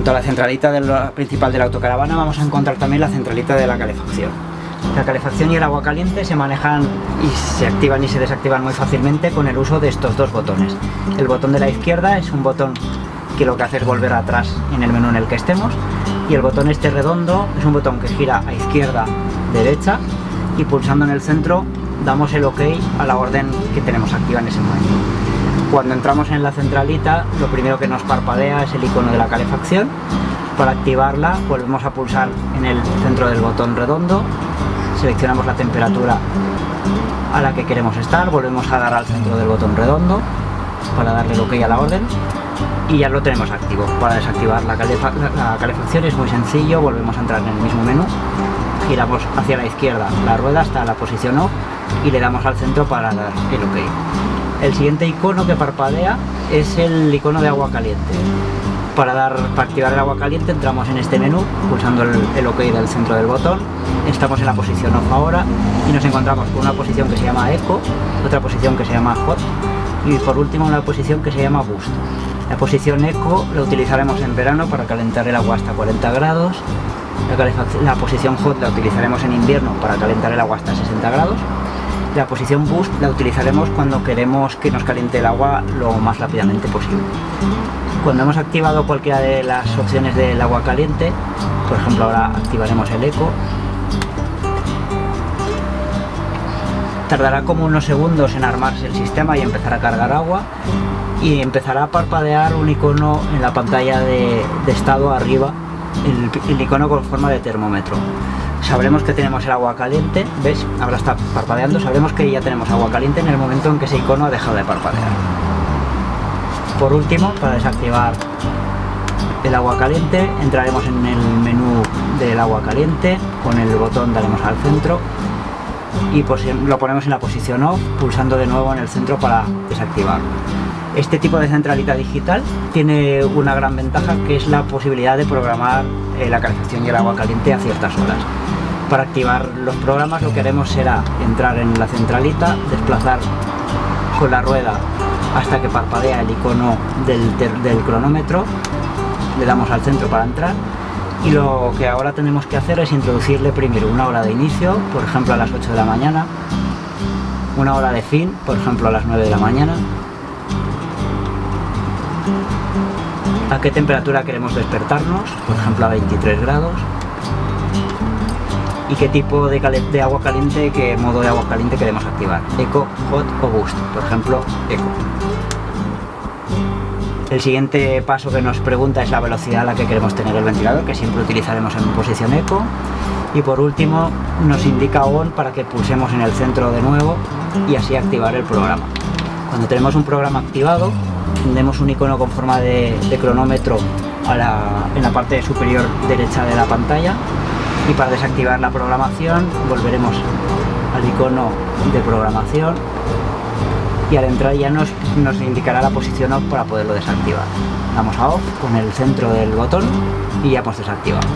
Junto a la centralita principal de la autocaravana vamos a encontrar también la centralita de la calefacción. La calefacción y el agua caliente se manejan y se activan y se desactivan muy fácilmente con el uso de estos dos botones. El botón de la izquierda es un botón que lo que hace es volver atrás en el menú en el que estemos, y el botón este redondo es un botón que gira a izquierda, derecha, y pulsando en el centro damos el OK a la orden que tenemos activa en ese momento. Cuando entramos en la centralita, lo primero que nos parpadea es el icono de la calefacción. Para activarla volvemos a pulsar en el centro del botón redondo, seleccionamos la temperatura a la que queremos estar, volvemos a dar al centro del botón redondo para darle el OK a la orden y ya lo tenemos activo. Para desactivar la calefacción es muy sencillo, volvemos a entrar en el mismo menú, giramos hacia la izquierda la rueda hasta la posición off y le damos al centro para dar el OK. El siguiente icono que parpadea es el icono de agua caliente. Para activar el agua caliente entramos en este menú pulsando el OK del centro del botón. Estamos en la posición off ahora y nos encontramos con una posición que se llama Eco, otra posición que se llama Hot y por último una posición que se llama Boost. La posición Eco la utilizaremos en verano para calentar el agua hasta 40 grados. La posición Hot la utilizaremos en invierno para calentar el agua hasta 60 grados. La posición Boost la utilizaremos cuando queremos que nos caliente el agua lo más rápidamente posible. Cuando hemos activado cualquiera de las opciones del agua caliente, por ejemplo ahora activaremos el Eco, tardará como unos segundos en armarse el sistema y empezar a cargar agua y empezará a parpadear un icono en la pantalla de estado arriba, el icono con forma de termómetro. Sabremos que tenemos el agua caliente, ¿ves? Ahora está parpadeando, sabremos que ya tenemos agua caliente en el momento en que ese icono ha dejado de parpadear. Por último, para desactivar el agua caliente, entraremos en el menú del agua caliente, con el botón daremos al centro y lo ponemos en la posición off, pulsando de nuevo en el centro para desactivarlo. Este tipo de centralita digital tiene una gran ventaja, que es la posibilidad de programar la calefacción y el agua caliente a ciertas horas. Para activar los programas lo que haremos será entrar en la centralita, desplazar con la rueda hasta que parpadea el icono del cronómetro, le damos al centro para entrar y lo que ahora tenemos que hacer es introducirle primero una hora de inicio, por ejemplo a las 8 de la mañana, una hora de fin, por ejemplo a las 9 de la mañana, a qué temperatura queremos despertarnos, por ejemplo a 23 grados, y qué tipo de agua caliente, qué modo de agua caliente queremos activar, Eco, Hot o Boost, por ejemplo Eco. El siguiente paso que nos pregunta es la velocidad a la que queremos tener el ventilador, que siempre utilizaremos en posición Eco, y por último nos indica ON para que pulsemos en el centro de nuevo y así activar el programa. Cuando tenemos un programa activado, tendremos un icono con forma de cronómetro en la parte superior derecha de la pantalla, y para desactivar la programación volveremos al icono de programación y al entrar ya nos indicará la posición off para poderlo desactivar. Damos a off con el centro del botón y ya hemos desactivado.